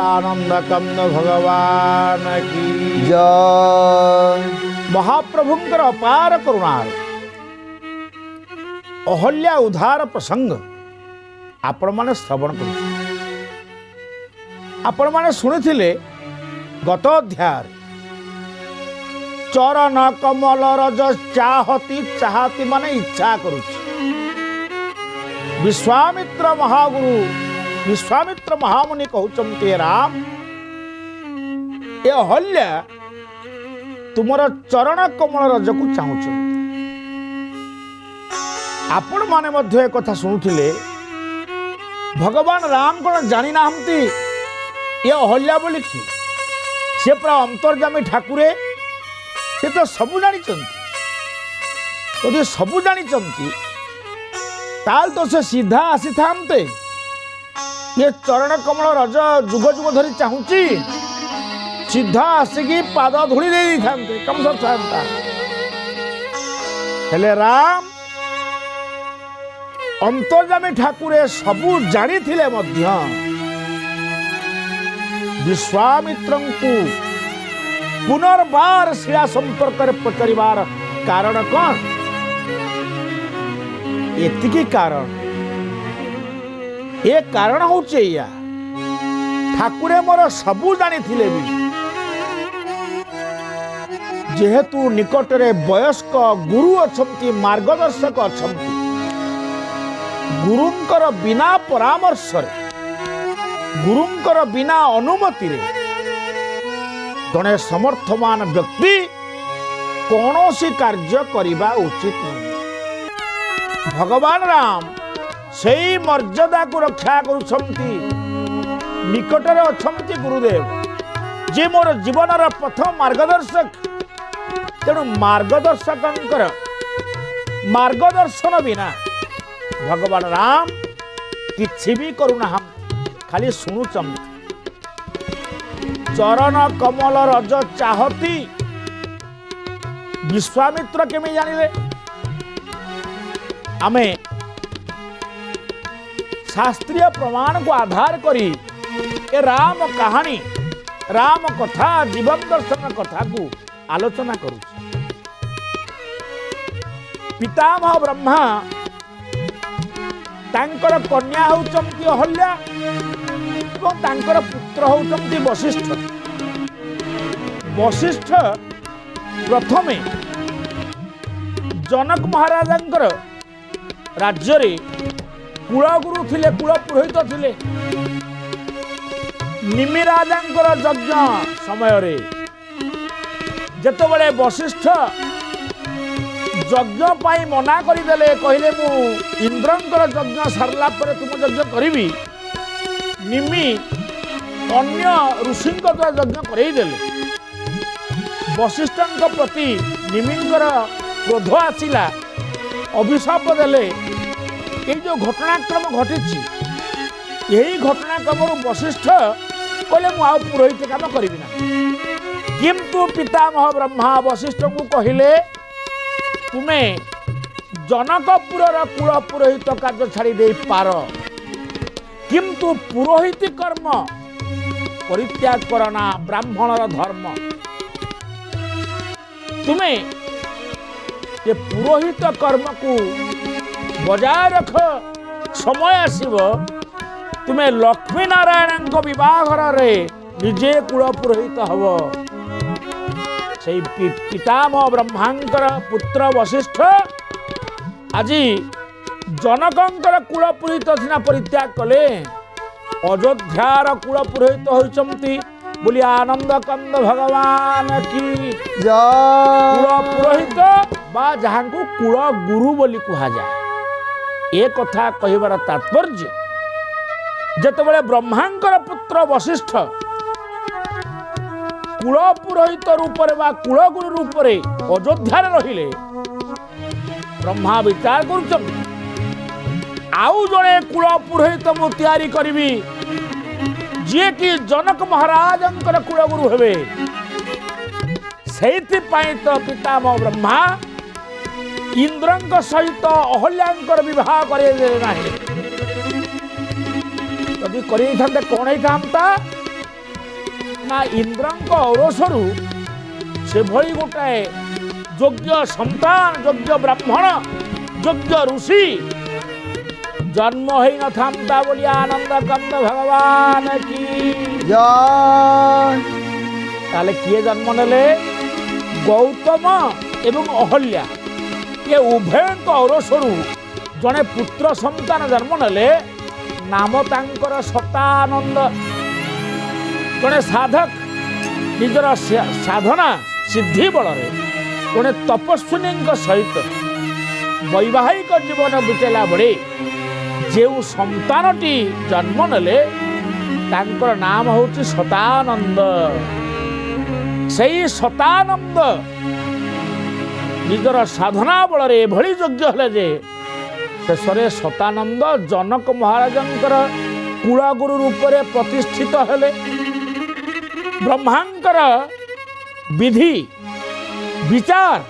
आनंद कंद भगवान की जय। महाप्रभुंकर अपार करुणार अहल्या उद्धार प्रसंग आपण माने श्रवण कर आपण माने सुनिथिले गत अध्याय चरण कमल रज चाहती चाहती माने इच्छा करुछि। विश्वामित्र महागुरु विश्वामित्र महामुनि कहउचंते राम ए अहल्या तुमर चरण कमल रज को चाहूच। आपण माने मध्य एक कथा शुणुथिले भगवान राम कौन जानी नाहंती ये अहल्या बोली कि से पूरा अंतर्जामी ठाकुरे से तो सबू जानी यदि सबू जानी ताल तो से सीधा आसी थामते ये चरण कमल रज जुग जुग धरी चाहूची सीधा आसिकी पाद धूली दे थांते कम सब था हेले राम अंतर्जामी ठाकुरे सबू जानी थिले मध्य विश्वामित्रंकु पुनर्बार शिला संपर्क पचारिबार कारण कौन एतिकी कारण ए कारण होचे या ठाकुरे मोर सबू जानी थिले भी जेहेतु निकटरे वयस्क गुरु अछंती मार्गदर्शक अछंती गुरुंकर बिना परामर्श गुरुंकर बिना अनुमति रे जड़े समर्थमान व्यक्ति कौनसी कार्य करिबा उचित नहीं। भगवान राम सेई मर्यादा को रक्षा करुछंती निकटरे अछंती गुरुदेव जे मोर जीवनर प्रथम मार्गदर्शक तेणु मार्गदर्शकंकर मार्गदर्शन बिना भगवान राम किछि भी करुना खाली शुणुचंती चरण कमल रज चाहती विश्वामित्र केमी जानिले आमे शास्त्रीय प्रमाण को आधार करी ए राम कहानी राम कथा जीवन दर्शन कथा को आलोचना करू। पितामह ब्रह्मा तांकर कन्या होचंती अहल्या और तांकर पुत्र होचंती वशिष्ठ। वशिष्ठ प्रथमे जनक महाराजंकर राज्य रे कुलगुरु थिले कुल पुरोहित थिले। निमि राजांकर यज्ञ समय रे जेतबेले वशिष्ठ यज्ञ पाई मना करदेले कहले मु इंद्रंकर यज्ञ सारला पर तुम यज्ञ करी निमि अन्य ऋषिंक द्वारा यज्ञ करईदेले। वशिष्ठंक प्रति निमिंकर क्रोध आसिला अभिशाप देले। ये जो घटनाक्रम घटी यही घटनाक्रम वशिष्ठ कहले मु आ पुरोहित काम करी ना किंतु पितामह ब्रह्मा वशिष्ठ को कहले तुम्हें जनकपुर कुल पुरोहित कार्य छाड़ी दे पार किंतु पुरोहित कर्म परित्याग करना ब्राह्मणर धर्म। तुम्हें ये पुरोहित कर्म को बजाय रख समय आसीब तुम्हें लक्ष्मी नारायण विवाह रे निजे कुल पुरोहित हब। से पितामह ब्रह्मांकर पुत्र वशिष्ठ आज जनकंकर कुल पुरोहित सिना परित्याग कले अयोध्यार कुल पुरोहित होइचंती बोली आनंद कंद भगवान की जय। कुल पुरोहित बा जहां को कुल गुरु बोली कहा जाए। ए कथा कहिबार तात्पर्य जेतेबेले ब्रह्मांकर पुत्र वशिष्ठ कुल पुरोहित रूप बा कुलगुरु रूप अयोध्यार रहिले ब्रह्मा विचार कर आउ जड़े कुल पुरोहित मु तैयारी करी जी कि जनक महाराज कुलगुरु हेबे ସେଇଥିପାଇଁ ତ ପିତାମହ ବ୍ରହ୍ମା ଇନ୍ଦ୍ରଙ୍କ ସହିତ ଅହଲ୍ୟାଙ୍କର ବିବାହ କରେଇଲେ ନାହିଁ। ଯଦି କରେଇଥାନ୍ତେ କଣ ହେଇଥାନ୍ତା ନା ଇନ୍ଦ୍ରଙ୍କ ଔରସରୁ ସେଭଳି ଗୋଟାଏ ଯୋଗ୍ୟ ସନ୍ତାନ, ଯୋଗ୍ୟ ବ୍ରାହ୍ମଣ, ଯୋଗ୍ୟ ଋଷି ଜନ୍ମ ହେଇନଥାନ୍ତା ବୋଲି ଆନନ୍ଦ କନ୍ଦ ଭଗବାନ କି। ଜୟ। ତାହେଲେ କିଏ ଜନ୍ମ ନେଲେ? ଗୌତମ ଏବଂ ଅହଲ୍ୟା ଏ ଉଭୟଙ୍କ ଔରସରୁ ଜଣେ ପୁତ୍ର ସନ୍ତାନ ଜନ୍ମ ନେଲେ। ନାମ ତାଙ୍କର ସତାନନ୍ଦ। ଜଣେ ସାଧକ ନିଜର ସାଧନା ସିଦ୍ଧି ବଳରେ ଜଣେ ତପସ୍ୱିନୀଙ୍କ ସହିତ ବୈବାହିକ ଜୀବନ ବିତେଇଲା ବେଳେ ଯେଉଁ ସନ୍ତାନଟି ଜନ୍ମ ନେଲେ ତାଙ୍କର ନାମ ହେଉଛି ସତାନନ୍ଦ। ସେଇ ସତାନନ୍ଦ ନିଜର ସାଧନା ବଳରେ ଏଭଳି ଯୋଗ୍ୟ ହେଲେ ଯେ ଶେଷରେ ସତାନନ୍ଦ ଜନକ ମହାରାଜଙ୍କର କୁଳଗୁରୁ ରୂପରେ ପ୍ରତିଷ୍ଠିତ ହେଲେ। ବ୍ରହ୍ମାଙ୍କର ବିଧି ବିଚାର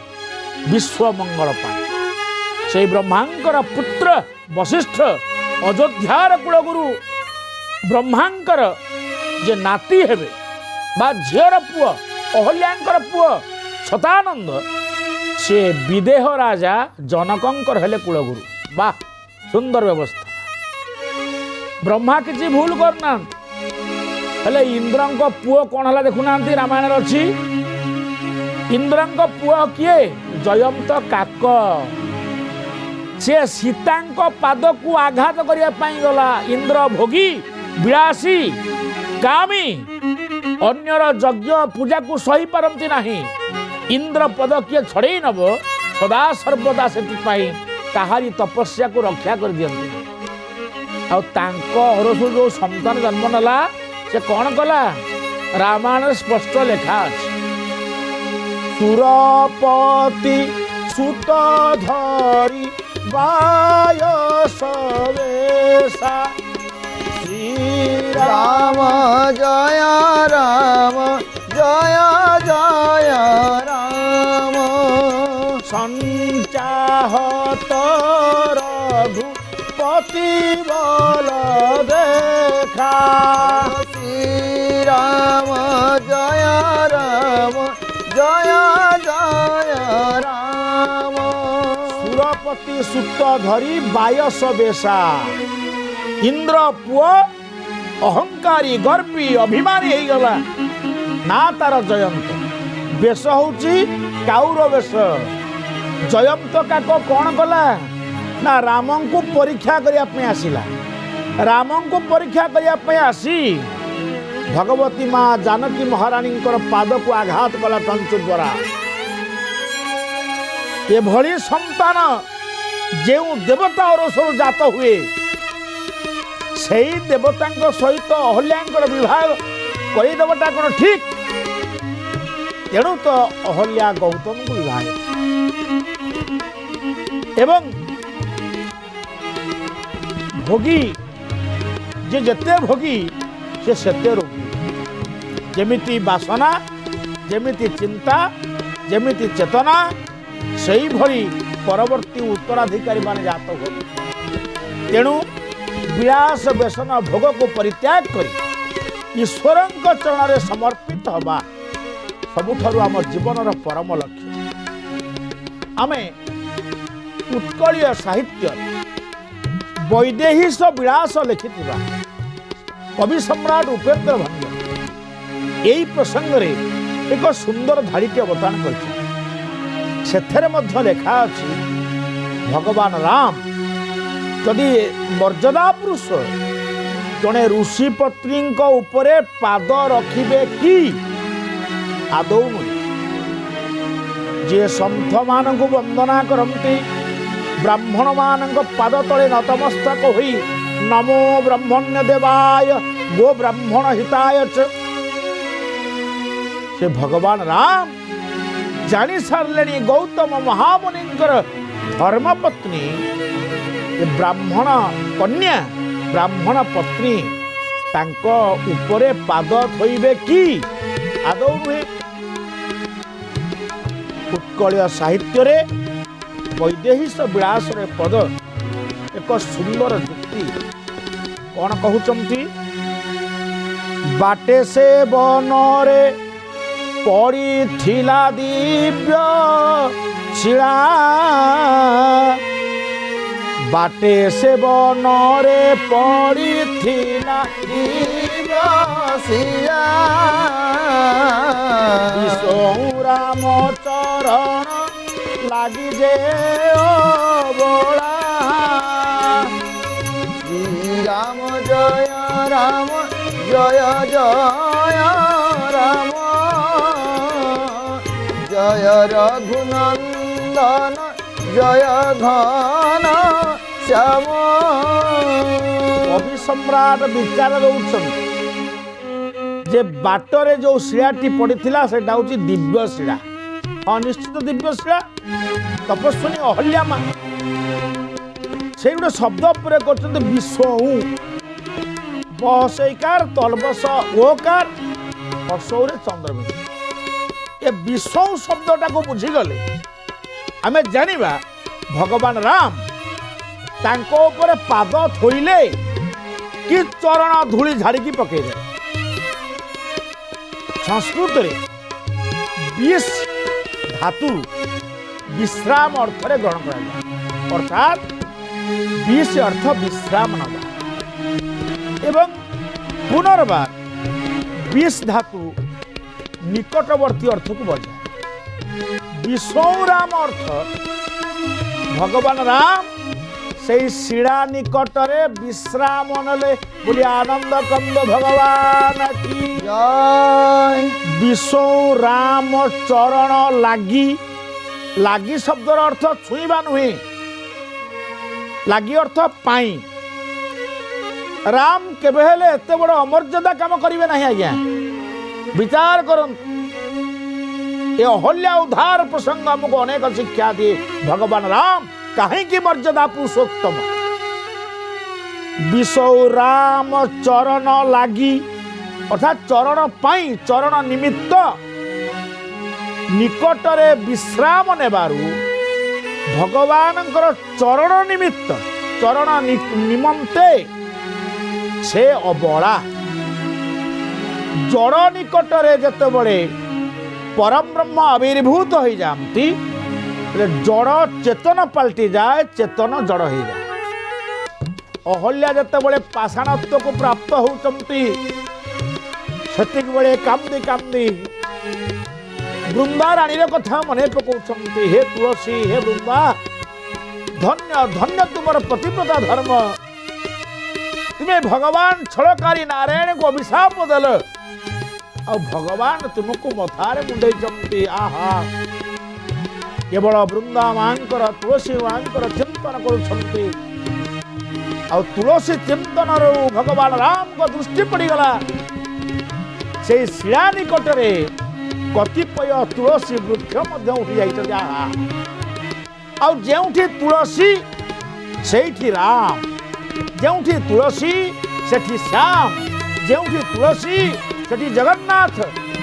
ବିଶ୍ୱ ମଙ୍ଗଳ ପାଇଁ ସେଇ ବ୍ରହ୍ମାଙ୍କର ପୁତ୍ର ବଶିଷ୍ଠ ଅଯୋଧ୍ୟାର କୁଳଗୁରୁ ବ୍ରହ୍ମାଙ୍କର ଯେ ନାତି ହେବେ ବା ଝିଅର ପୁଅ ଅହଲ୍ୟାଙ୍କର ପୁଅ ସତାନନ୍ଦ ସେ ବିଦେହ ରାଜା ଜନକଙ୍କର ହେଲେ କୁଳଗୁରୁ। ବା ସୁନ୍ଦର ବ୍ୟବସ୍ଥା। ବ୍ରହ୍ମା କିଛି ଭୁଲ କରୁନାହାନ୍ତି। ହେଲେ ଇନ୍ଦ୍ରଙ୍କ ପୁଅ କଣ ହେଲା ଦେଖୁନାହାନ୍ତି, ରାମାୟଣରେ ଅଛି। ଇନ୍ଦ୍ରଙ୍କ ପୁଅ କିଏ? ଜୟନ୍ତ କାକ। ସେ ସୀତାଙ୍କ ପାଦକୁ ଆଘାତ କରିବା ପାଇଁ ଗଲା। ଇନ୍ଦ୍ର ଭୋଗୀ, ବିଳାସୀ, କାମୀ, ଅନ୍ୟର ଯଜ୍ଞ ପୂଜାକୁ ସହିପାରନ୍ତି ନାହିଁ। ଇନ୍ଦ୍ର ପଦ କିଏ ଛଡ଼େଇ ନେବ ସଦା ସର୍ବଦା ସେଥିପାଇଁ କାହାରି ତପସ୍ୟାକୁ ରକ୍ଷା କରିଦିଅନ୍ତି। ଆଉ ତାଙ୍କ ଔରସରୁ ଯେଉଁ ସନ୍ତାନ ଜନ୍ମ ନେଲା ସେ କଣ କଲା? ରାମାୟଣରେ ସ୍ପଷ୍ଟ ଲେଖା ଅଛି। ସୁରପତି ସୁତ ଧରି ବାୟସ ବେଶା ରାମ ଜୟ ରାମ ଜୟ ଜୟ ରାମ ସଞ୍ଚାହତ ରଘୁପତି ବଳ ଦେଖା ଶ୍ରୀରାମ ଜୟ ରାମ ଜୟ ଜୟ ରାମ ସୁରପତି ସୁତ ଧରି ବାୟସ ବେଶା। ଇନ୍ଦ୍ର ପୁଅ ଅହଙ୍କାରୀ, ଗର୍ବୀ, ଅଭିମାନୀ ହେଇଗଲା। ନା ତାର ଜୟନ୍ତ। ବେଶ ହଉଛି କାଉର ବେଶ। ଜୟନ୍ତ କାକ କଣ କଲା ନା ରାମଙ୍କୁ ପରୀକ୍ଷା କରିବା ପାଇଁ ଆସିଲା। ରାମଙ୍କୁ ପରୀକ୍ଷା କରିବା ପାଇଁ ଆସି ଭଗବତୀ ମା ଜାନକୀ ମହାରାଣୀଙ୍କର ପାଦକୁ ଆଘାତ କଲା ଚଞ୍ଚୁ ଦ୍ୱାରା। ଏଭଳି ସନ୍ତାନ ଯେଉଁ ଦେବତା ଔରସରୁ ଜାତ ହୁଏ ସେଇ ଦେବତାଙ୍କ ସହିତ ଅହଲ୍ୟାଙ୍କର ବିବାହ କରିଦେବାଟା କ'ଣ ଠିକ୍? ତେଣୁ ତ ଅହଲ୍ୟା ଗୌତମଙ୍କୁ ବିବାହ ଏବଂ ଭୋଗୀ ଯେ ଯେତେ ଭୋଗୀ ସେ ସେତେ ରୋଗୀ। ଯେମିତି ବାସନା, ଯେମିତି ଚିନ୍ତା, ଯେମିତି ଚେତନା, ସେଇଭଳି ପରବର୍ତ୍ତୀ ଉତ୍ତରାଧିକାରୀ ମାନେ ଜାତ ହୁଅନ୍ତି। ତେଣୁ ବିଳାସ ବ୍ୟସନ ଭୋଗକୁ ପରିତ୍ୟାଗ କରି ଈଶ୍ୱରଙ୍କ ଚରଣରେ ସମର୍ପିତ ହେବା ସବୁଠାରୁ ଆମ ଜୀବନର ପରମ ଲକ୍ଷ୍ୟ। ଆମେ ଉତ୍କଳୀୟ ସାହିତ୍ୟ ବୈଦେହୀଶ ବିଳାସ ଲେଖିଥିବା କବି ସମ୍ରାଟ ଉପେନ୍ଦ୍ର ଭଞ୍ଜ ଏହି ପ୍ରସଙ୍ଗରେ ଏକ ସୁନ୍ଦର ଧାଡ଼ିଟି ଅବତାରଣ କରିଛନ୍ତି। ସେଥିରେ ମଧ୍ୟ ଲେଖା ଅଛି ଭଗବାନ ରାମ ଯଦି ମର୍ଯ୍ୟାଦା ପୁରୁଷ ଜଣେ ଋଷି ପତ୍ନୀଙ୍କ ଉପରେ ପାଦ ରଖିବେ କି? ଆଦୌ ନୁହେଁ। ଯିଏ ସନ୍ଥମାନଙ୍କୁ ବନ୍ଦନା କରନ୍ତି, ବ୍ରାହ୍ମଣମାନଙ୍କ ପାଦ ତଳେ ନତମସ୍ତକ ହୋଇ ନମୋ ବ୍ରହ୍ମଣ୍ୟ ଦେବାୟ ଗୋ ବ୍ରାହ୍ମଣ ହିତାୟ ଚ, ସେ ଭଗବାନ ରାମ ଜାଣି ସାରିଲେଣି ଗୌତମ ମହାମୁନିଙ୍କର ଧର୍ମପତ୍ନୀ ବ୍ରାହ୍ମଣ କନ୍ୟା, ବ୍ରାହ୍ମଣ ପତ୍ନୀ ତାଙ୍କ ଉପରେ ପାଦ ଥୋଇବେ କି? ଆଦୌ ନୁହେଁ। ଉତ୍କଳୀୟ ସାହିତ୍ୟରେ ବୈଦେହୀଶ ବିଳାସରେ ପଦ ଏକ ସୁନ୍ଦର ଯୁକ୍ତି କ'ଣ କହୁଛନ୍ତି? ବାଟେ ସେ ବନରେ ପଡ଼ିଥିଲା ଦିବ୍ୟ ଶିଳା, ବାଟେ ସେ ବନରେ ପଡ଼ିଥିଲା ଦିବ୍ୟ ଶିଳା, ରାମ ଚରଣ ଲାଗି ଯେ ଅବଳା, ଶ୍ରୀରାମ ଜୟ ରାମ ଜୟ ଜୟ ରାମ, ଜୟ ରଘୁନନ୍ଦନ ଜୟ ଘନ ଶ୍ୟାମ। କବି ସମ୍ରାଟ ବିଚାର ଦଉଛନ୍ତି ଯେ ବାଟରେ ଯୋଉ ଶିଳାଟି ପଡ଼ିଥିଲା ସେଟା ହଉଛି ଦିବ୍ୟ ଶିଳା। ହଁ, ନିଶ୍ଚିତ ଦିବ୍ୟ ଶିଳା। ତପସ୍ୱିନୀ ଅହଲ୍ୟା ମା ସେଇ ଗୋଟେ ଶବ୍ଦ ଉପରେ କରୁଛନ୍ତି ବିଶ୍ୱ, ବସଇକାର ତଲବସ ଓକାର ହସଉରେ ଚନ୍ଦ୍ରବିନ୍ଦୁ। ଏ ବିଶ୍ୱ ଶବ୍ଦଟାକୁ ବୁଝିଗଲେ ଆମେ ଜାଣିବା ଭଗବାନ ରାମ ତାଙ୍କ ଉପରେ ପାଦ ଥୋଇଲେ କି ଚରଣ ଧୂଳି ଝାଡ଼ିକି ପକେଇଦେଲେ। ସଂସ୍କୃତରେ ବିଶ୍ ଧାତୁ ବିଶ୍ରାମ ଅର୍ଥରେ ଗ୍ରହଣ କରାଯାଏ, ଅର୍ଥାତ୍ ବିଶ୍ ଅର୍ଥ ବିଶ୍ରାମ ନେବା ଏବଂ ପୁନର୍ବାର ବିଶ୍ ଧାତୁ ନିକଟବର୍ତ୍ତୀ ଅର୍ଥକୁ ବଜାଏ। ବିଶ୍ୱରାମ ଅର୍ଥ ଭଗବାନ ରାମ ସେଇ ଶିଳା ନିକଟରେ ବିଶ୍ରାମ ନେଲେ ବୋଲି ଆନନ୍ଦ କନ୍ଦ ଭଗବାନ କି ଜୟ। ବିଶ୍ୱ ରାମ ଚରଣ ଲାଗି, ଲାଗି ଶବ୍ଦର ଅର୍ଥ ଛୁଇଁବା ନୁହେଁ, ଲାଗି ଅର୍ଥ ପାଇଁ। ରାମ କେବେ ହେଲେ ଏତେ ବଡ଼ ଅମର୍ଯ୍ୟାଦା କାମ କରିବେ ନାହିଁ ଆଜ୍ଞା। ବିଚାର କରନ୍ତୁ, ଏ ଅହଲ୍ୟା ଉଦ୍ଧାର ପ୍ରସଙ୍ଗ ଆମକୁ ଅନେକ ଶିକ୍ଷା ଦିଏ। ଭଗବାନ ରାମ କାହିଁକି ମର୍ଯ୍ୟାଦା ପୁରୁଷୋତ୍ତମ? ବିଶ୍ୱ ରାମ ଚରଣ ଲାଗି ଅର୍ଥାତ୍ ଚରଣ ପାଇଁ, ଚରଣ ନିମିତ୍ତ ନିକଟରେ ବିଶ୍ରାମ ନେବାରୁ ଭଗବାନଙ୍କର ଚରଣ ନିମିତ୍ତ, ଚରଣ ନିମନ୍ତେ ସେ ଅବଳା। ଜଡ଼ ନିକଟରେ ଯେତେବେଳେ ପରମ ବ୍ରହ୍ମ ଆବିର୍ଭୂତ ହୋଇଯାଆନ୍ତି, ଜଡ଼ ଚେତନ ପାଲଟି ଯାଏ, ଚେତନ ଜଡ଼ ହେଇଯାଏ। ଅହଲ୍ୟା ଯେତେବେଳେ ପାଷାଣତ୍ୱକୁ ପ୍ରାପ୍ତ ହେଉଛନ୍ତି, ସେତିକିବେଳେ କାନ୍ଦି କାନ୍ଦି ବୃନ୍ଦା ରାଣୀର କଥା ମନେ ପକାଉଛନ୍ତି। ହେ ତୁଳସୀ, ହେ ବୃନ୍ଦା, ଧନ୍ୟ ଧନ୍ୟ ତୁମର ପ୍ରତିପଦା ଧର୍ମ। ତୁମେ ଭଗବାନ ଛଳକାରୀ ନାରାୟଣକୁ ଅଭିଶାପ ଦେଲ, ଆଉ ଭଗବାନ ତୁମକୁ ମଥାରେ ମୁଣ୍ଡେଇଛନ୍ତି। ଆହା, କେବଳ ବୃନ୍ଦା ମାଙ୍କର, ତୁଳସୀ ମାଙ୍କର ଚିନ୍ତନ କରୁଛନ୍ତି। ଆଉ ତୁଳସୀ ଚିନ୍ତନରୁ ଭଗବାନ ରାମଙ୍କ ଦୃଷ୍ଟି ପଡ଼ିଗଲା ସେଇ ଶିଳା ନିକଟରେ କତିପୟ ତୁଳସୀ ବୃକ୍ଷ ମଧ୍ୟ ଉଠି ଯାଇଛନ୍ତି। ଆହା, ଆଉ ଯେଉଁଠି ତୁଳସୀ ସେଇଠି ରାମ, ଯେଉଁଠି ତୁଳସୀ ସେଠି ଶ୍ୟାମ, ଯେଉଁଠି ତୁଳସୀ ସେଠି ଜଗନ୍ନାଥ,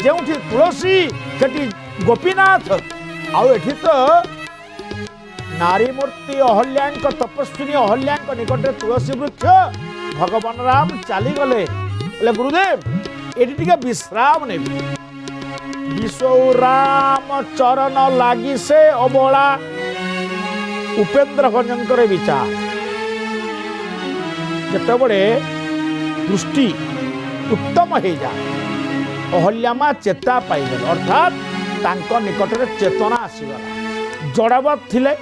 ଯେଉଁଠି ତୁଳସୀ ସେଠି ଗୋପୀନାଥ। ଆଉ ଏଠି ତ ନାରୀ ମୂର୍ତ୍ତି ଅହଲ୍ୟାଙ୍କ, ତପସ୍ୱିନୀ ଅହଲ୍ୟାଙ୍କ ନିକଟରେ ତୁଳସୀ ବୃକ୍ଷ। ଭଗବାନ ରାମ ଚାଲିଗଲେ, ବୋଲେ ଗୁରୁଦେବ ଏଠି ଟିକେ ବିଶ୍ରାମ ନେବି। ବିଶ୍ୱ ରାମ ଚରଣ ଲାଗି ସେ ଅବଳା। ଉପେନ୍ଦ୍ର ଭଞ୍ଜଙ୍କର ବିଚାର, ଯେତେବେଳେ ଦୃଷ୍ଟି ଉତ୍ତମ ହେଇଯାଏ, ଅହଲ୍ୟା ମା ଚେତା ପାଇଗଲେ, ଅର୍ଥାତ୍ ତାଙ୍କ ନିକଟରେ ଚେତନା ଆସିଗଲା। ଜଡ଼ବତ୍ ଥିଲେ,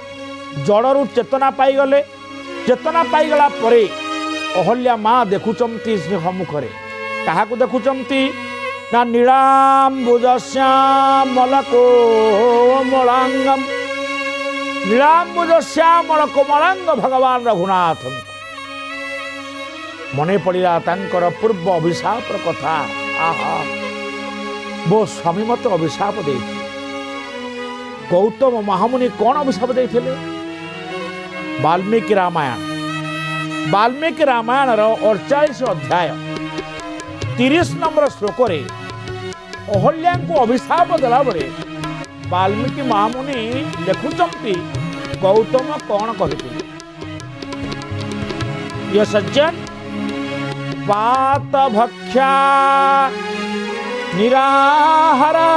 ଜଡ଼ରୁ ଚେତନା ପାଇଗଲେ। ଚେତନା ପାଇଗଲା ପରେ ଅହଲ୍ୟା ମା ଦେଖୁଛନ୍ତି ସମ୍ମୁଖରେ, କାହାକୁ ଦେଖୁଛନ୍ତି ନା ନୀଳାମ୍ବୁଜ ଶ୍ୟାମଳ କୋମଳାଙ୍ଗମ୍, ନୀଳାମ୍ବୁଜ ଶ୍ୟାମଳ କୋମଳାଙ୍ଗ ଭଗବାନ ରଘୁନାଥଙ୍କୁ। ମନେ ପଡ଼ିଲା ତାଙ୍କର ପୂର୍ବ ଅଭିଶାପର କଥା। ଆହା, ମୋ ସ୍ୱାମୀ ମତେ ଅଭିଶାପ ଦେଇଥିଲେ। ଗୌତମ ମହାମୁନି କ'ଣ ଅଭିଶାପ ଦେଇଥିଲେ? ବାଲ୍ମୀକି ରାମାୟଣ, ବାଲ୍ମୀକି ରାମାୟଣର 48 ଅଧ୍ୟାୟ 30 ନମ୍ବର ଶ୍ଲୋକରେ ଅହଲ୍ୟାଙ୍କୁ ଅଭିଶାପ ଦେଲାବେଳେ ବାଲ୍ମୀକି ମହାମୁନି ଲେଖୁଛନ୍ତି ଗୌତମ କ'ଣ କହିଥିଲେ। ଇଏ ସଜ୍ଜନ ପାତ ଭକ୍ଷା ନିରାହାରା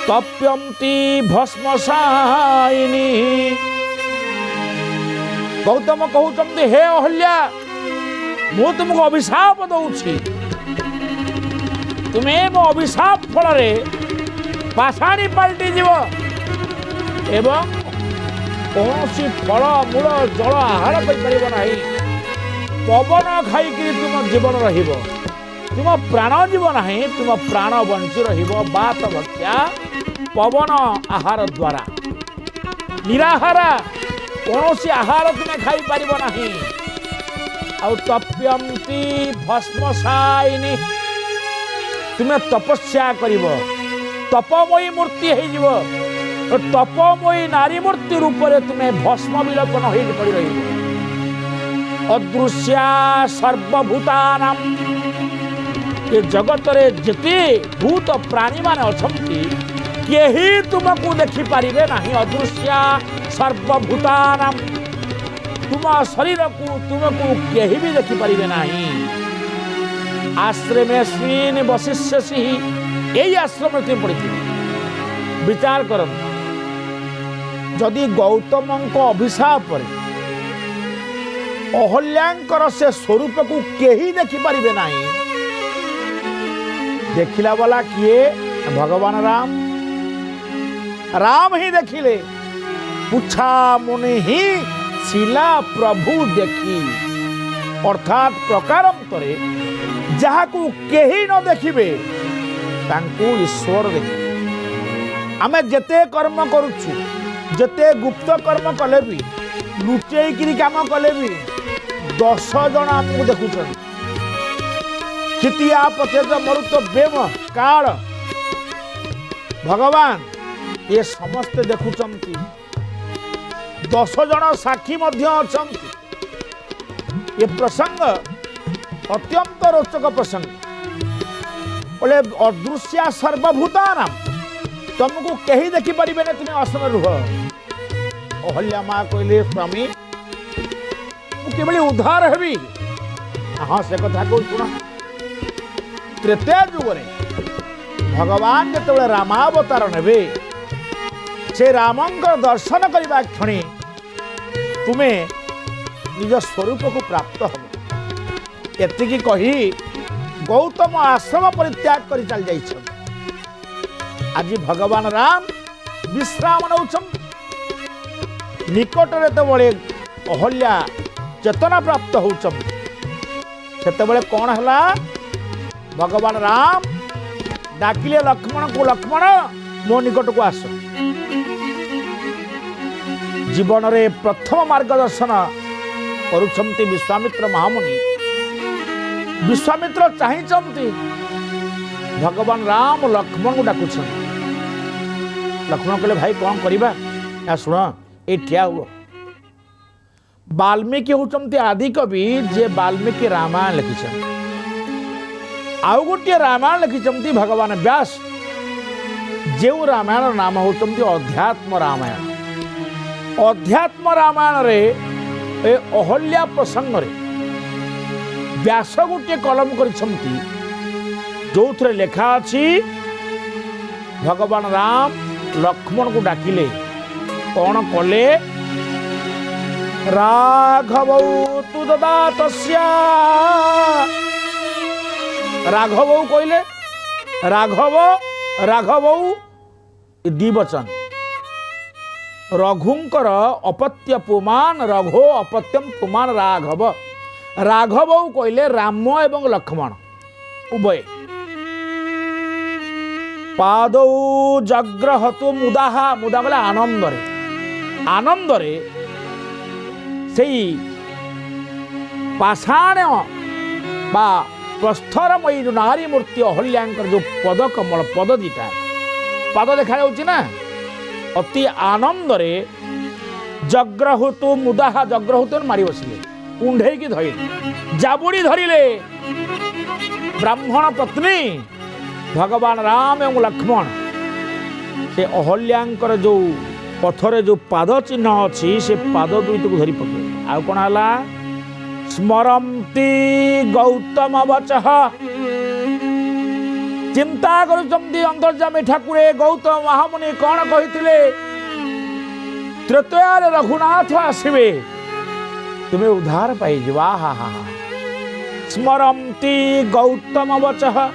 ତପ୍ୟନ୍ତି ଭସ୍ମସାଇନି। ଗୌତମ କହୁଛନ୍ତି ହେ ଅହଲ୍ୟା, ମୁଁ ତୁମକୁ ଅଭିଶାପ ଦଉଛି। ତୁମେ ମୋ ଅଭିଶାପ ଫଳରେ ପାଷାଣୀ ପାଲଟି ଯିବ ଏବଂ କୌଣସି ଫଳ ମୂଳ ଜଳ ଆହାର କରିପାରିବ ନାହିଁ। ପବନ ଖାଇକିରି ତୁମ ଜୀବନ ରହିବ, ତୁମ ପ୍ରାଣ ଯିବ ନାହିଁ, ତୁମ ପ୍ରାଣ ବଞ୍ଚି ରହିବ। ବାତ ଭକ୍ଷା ପବନ ଆହାର ଦ୍ୱାରା ନିରାହାରା, କୌଣସି ଆହାର ତୁମେ ଖାଇପାରିବ ନାହିଁ। ଆଉ ତପ୍ୟନ୍ତି ଭସ୍ମସାଇନି, ତୁମେ ତପସ୍ୟା କରିବ, ତପମୟୀ ମୂର୍ତ୍ତି ହେଇଯିବ। ତପମୟୀ ନାରୀ ମୂର୍ତ୍ତି ରୂପରେ ତୁମେ ଭସ୍ମ ବିଲୋପନ ହୋଇ ପଡ଼ି ରହିବ। ଅଦୃଶ୍ୟା ସର୍ବଭୂତାନାଂ, ଏ ଜଗତରେ ଯେତେ ଭୂତ ପ୍ରାଣୀମାନେ ଅଛନ୍ତି କେହି ତୁମକୁ ଦେଖିପାରିବେ ନାହିଁ। ଅଦୃଶ୍ୟା ସର୍ବଭୂତାନାଂ, ତୁମ ଶରୀରକୁ ତୁମକୁ କେହି ବି ଦେଖିପାରିବେ ନାହିଁ। ଆଶ୍ରମେସ୍ମିନ୍ ବସିଷ୍ୟସି, ଏଇ ଆଶ୍ରମରେ ତୁମେ ପଡ଼ିଥିବ। ବିଚାର କରନ୍ତୁ, ଯଦି ଗୌତମଙ୍କ ଅଭିଶାପରେ ଅହଲ୍ୟାଙ୍କର ସେ ସ୍ୱରୂପକୁ କେହି ଦେଖିପାରିବେ ନାହିଁ, ଦେଖିଲା ବାଲା କିଏ? ଭଗବାନ ରାମ। ରାମ ହିଁ ଦେଖିଲେ। ପୁଛା ମୁନି ହିଁ ଶିଲା ପ୍ରଭୁ ଦେଖି, ଅର୍ଥାତ୍ ପ୍ରକାରାନ୍ତରେ ଯାହାକୁ କେହି ନ ଦେଖିବେ ତାଙ୍କୁ ଈଶ୍ୱର ଦେଖିବେ। ଆମେ ଯେତେ କର୍ମ କରୁଛୁ, ଯେତେ ଗୁପ୍ତ କର୍ମ କଲେ ବି, ଲୁଚେଇକିରି କାମ କଲେ ବି 10 ଜଣ ଆମକୁ ଦେଖୁଛନ୍ତି। କ୍ଷିତିଆ ପଥେତ ମରୁତ ବେମ କାଳ, ଭଗବାନ ଏ ସମସ୍ତେ ଦେଖୁଛନ୍ତି। 10 ଜଣ ସାକ୍ଷୀ ମଧ୍ୟ ଅଛନ୍ତି। ଏ ପ୍ରସଙ୍ଗ ଅତ୍ୟନ୍ତ ରୋଚକ ପ୍ରସଙ୍ଗ। ବୋଲେ ଅଦୃଶ୍ୟା ସର୍ବଭୂତାନାଂ, ତମକୁ କେହି ଦେଖିପାରିବେନି, ତୁମେ ଆଶ୍ରମରେ ରୁହ। ଅହଲ୍ୟା ମା କହିଲେ ସ୍ୱାମୀ, ମୁଁ କିଭଳି ଉଦ୍ଧାର ହେବି? ହଁ, ସେ କଥା କହୁ ଶୁଣ। ତ୍ରେତୟା ଯୁଗରେ ଭଗବାନ ଯେତେବେଳେ ରାମାବତାର ନେବେ, ସେ ରାମଙ୍କର ଦର୍ଶନ କରିବା କ୍ଷଣି ତୁମେ ନିଜ ସ୍ୱରୂପକୁ ପ୍ରାପ୍ତ ହେବ। ଏତିକି କହି ଗୌତମ ଆଶ୍ରମ ପରିତ୍ୟାଗ କରି ଚାଲି ଯାଇଛନ୍ତି। ଆଜି ଭଗବାନ ରାମ ବିଶ୍ରାମ ନେଉଛନ୍ତି। ନିକଟରେ ଯେତେବେଳେ ଅହଲ୍ୟା ଚେତନା ପ୍ରାପ୍ତ ହେଉଛନ୍ତି, ସେତେବେଳେ କ'ଣ ହେଲା? ଭଗବାନ ରାମ ଡାକିଲେ ଲକ୍ଷ୍ମଣକୁ, ଲକ୍ଷ୍ମଣ ମୋ ନିକଟକୁ ଆସ। ଜୀବନରେ ପ୍ରଥମ ମାର୍ଗଦର୍ଶନ କରୁଛନ୍ତି ବିଶ୍ୱାମିତ୍ର ମହାମୁନି। ବିଶ୍ୱାମିତ୍ର ଚାହିଁଛନ୍ତି, ଭଗବାନ ରାମ ଲକ୍ଷ୍ମଣକୁ ଡାକୁଛନ୍ତି। ଲକ୍ଷ୍ମଣ କହିଲେ, ଭାଇ କ'ଣ କରିବା? ଶୁଣ, ଏଇ ଠିଆ ହୁଅ। ବାଲ୍ମୀକି ହେଉଛନ୍ତି ଆଦିକବି, ଯିଏ ବାଲ୍ମୀକି ରାମାୟଣ ଲେଖିଛନ୍ତି। ଆଉ ଗୋଟିଏ ରାମାୟଣ ଲେଖିଛନ୍ତି ଭଗବାନ ବ୍ୟାସ, ଯେଉଁ ରାମାୟଣର ନାମ ହେଉଛନ୍ତି ଅଧ୍ୟାତ୍ମ ରାମାୟଣ। ଅଧ୍ୟାତ୍ମ ରାମାୟଣରେ ଏ ଅହଲ୍ୟା ପ୍ରସଙ୍ଗରେ ବ୍ୟାସ ଗୋଟିଏ କଲମ କରିଛନ୍ତି, ଯେଉଁଥିରେ ଲେଖା ଅଛି ଭଗବାନ ରାମ ଲକ୍ଷ୍ମଣକୁ ଡାକିଲେ, କ'ଣ କଲେ? ରାଘବୌ ତୁ ଦଦାତସ୍ୟା, ରାଘବୌ କହିଲେ। ରାଘବ, ରାଘବୌ ଏ ଦ୍ୱିବଚନ। ରଘୁଙ୍କର ଅପତ୍ୟ ପୁମାନ, ରଘୋ ଅପତ୍ୟମ ପୁମାନ ରାଘବ। ରାଘବୌ କହିଲେ ରାମ ଏବଂ ଲକ୍ଷ୍ମଣ ଉଭୟ। ପାଦୌ ଜଗ୍ରହତୁ ମୁଦାହା, ମୁଦା ବୋଲେ ଆନନ୍ଦରେ। ଆନନ୍ଦରେ ସେଇ ପାଷାଣ ବା ପ୍ରସ୍ତରମୟୀ ଯେଉଁ ନାରୀ ମୂର୍ତ୍ତି ଅହଲ୍ୟାଙ୍କର ଯେଉଁ ପଦକମଳ, ପଦ ଦିଟା ପାଦ ଦେଖାଯାଉଛି ନା, ଅତି ଆନନ୍ଦରେ ଜଗ୍ରହତୁ ମୁଦାହା, ଜଗ୍ରହତୁ ମାରି ବସିଲେ, କୁଣ୍ଢେଇକି ଧରିଲେ, ଜାବୁଡ଼ି ଧରିଲେ। ବ୍ରାହ୍ମଣ ପତ୍ନୀ भगवान राम एवं लक्ष्मण से अहल्याଙ୍କର जो पथरे जो पाद चिन्ह अच्छी से पाद दुईट को धरी पके आउ कौन है स्मरंती गौतम वचः चिंता करुचंती अंतर्जामी ठाकुरे गौतम महामुनि कौन कही तृतीय रघुनाथ आसवे तुम्हें उद्धार पाई हा हा हा स्मरंती गौतम वचः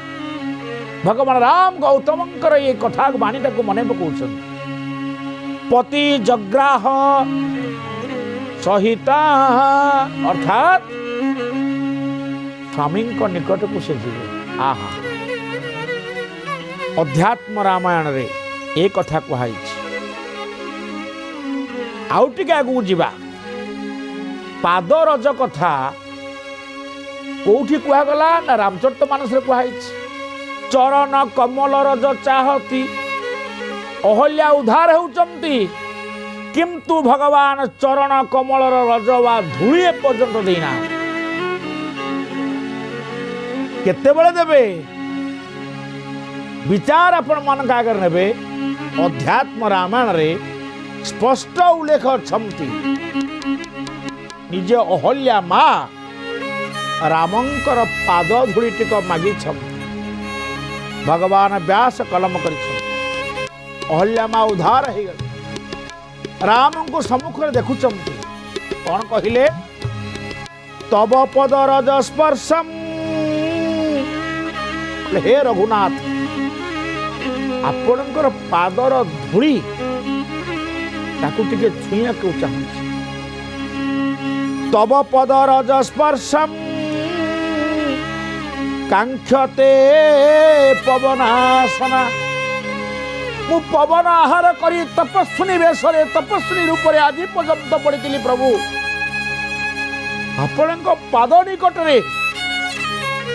भगवान राम गौतमंकर ये कथा बाणीटा को मन पकाउछन पति जग्राह सहिता अर्थात स्वामी निकट को से जीवे आहा अध्यात्म रामायण रे ए कथा कहाई आउ टिके आगु जीवा पाद रज कथा कोठी कुहा गला ना रामचरित मानस रे कुहाई चरण कमल रज चाहती अहल्या उद्धार होउचंती किंतु भगवान चरण कमल रज वा धूଳି पर्यंत देना केते बेले देबे विचार आपण मन का आगे नेबे अध्यात्म रामायण रे स्पष्ट उल्लेख छमती निजे अहल्या मा रामंकर पाद धूଳି टिक मागी छमती भगवान व्यास कलम कर अहल्या मा उद्धार हो गए राम को सम्मुख देखुं कौन कहले तब पद रज स्पर्शम हे रघुनाथ आपणकर पादर धूଳି ताकू टिके छुईया को चाहूँ तब पद रज स्पर्शम कांक्षते पवनासना मु पवन आहार करी तपस्विनी वेशरे तपस्विनी रूप में आज पर्यंत पड़ी प्रभु आपण पाद निकट रे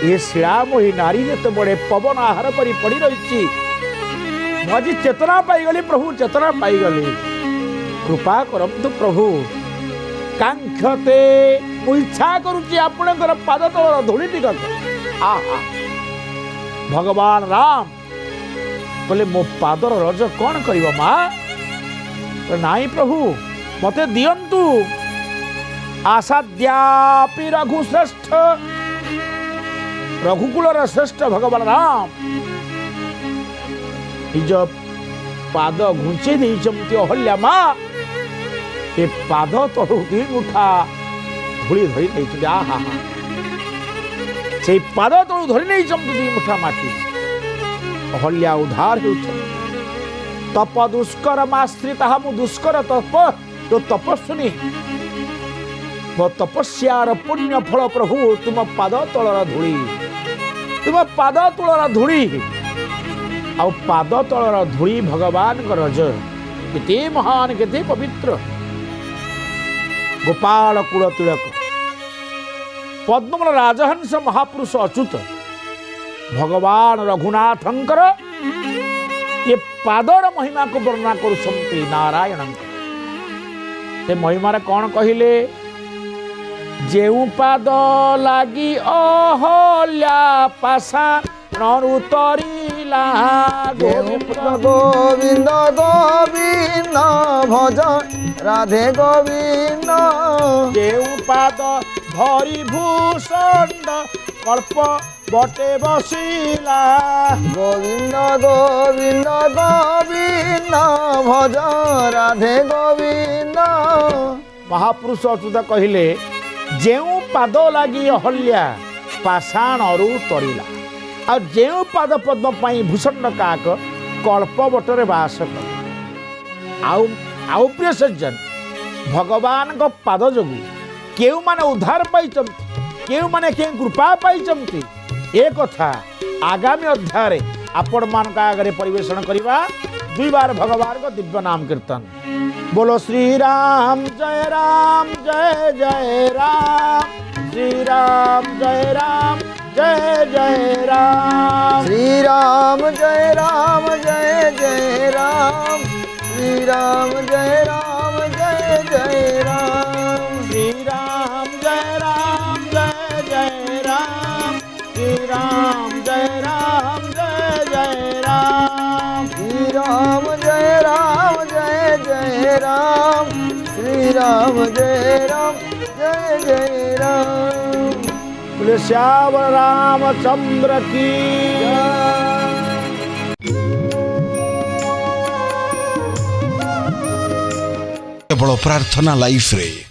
ये शिलामोही नारी जिते बड़े पवन आहार करी पड़ी रही आज चेतना पाईगली प्रभु चेतना पाईगली कृपा करंतु प्रभु कांक्षते मु इच्छा करुच्ची आपणकर पाद तल धूଳି टिकक आहा भगवान राम बोले मो पादर रज कौन कर माँ नाई प्रभु मते दियंतु आसाद्यापि रघु श्रेष्ठ रघुकुलर श्रेष्ठ भगवान राम निज पाद घुंचे देइचंती अहल्या माँ ए पाद तलु दी मुठा धूଳି धरी नहीं आहा से पाद तलु धरी नहीं दी मुठा माटी अहल्या उद्धार हो तप दुष्कर आश्रित मु दुष्कर तप जो तपस्विनी मो तपस्यार पुण्य फल प्रभु तुम पाद तलर धूଳି तुम पाद तलर धूଳି आ पाद तलर धूଳି भगवान रज केते महान केते पवित्र गोपाल कुल तिलक पद्मल राजहंस महापुरुष अच्युत भगवान रघुनाथंकर ये पादर महिमा को वर्णना करुछंती नारायण से महिमार कौन कहले जेउ पाद लागी अहल्या पासा नरु तरिला गोविंद गोविंद भज राधे गोविंद जेउ पाद धरी भूषण कल्प बटे बसिला गोविंद गोविंद गोविंद भज राधे गोविंद महापुरुष अच्युत कहले जेउ पाद लागी अहल्या पाषाणरू तरिला आ जेउ पाद पद्म पाई भूषण काक कल्प बटरे बास कर आउ प्रिय सज्जन भगवान को पाद जोगु केउ माने उद्धार पाई केउ माने के कृपा पाई ए कथा आगामी अध्याय आपण मान का आगे परिवेषण करवा दुई बार भगवान को दिव्य नाम कीर्तन बोलो श्री राम जय राम जय जय राम श्री राम जय राम जय जय राम श्री राम जय राम जय जय राम श्री राम जय राम जय जय राम श्री राम जय राम जय जय राम श्री राम जय राम जय राम जय राम जय जय राम बोले श्याम रामचंद्र की केवल प्रार्थना लाइफ रे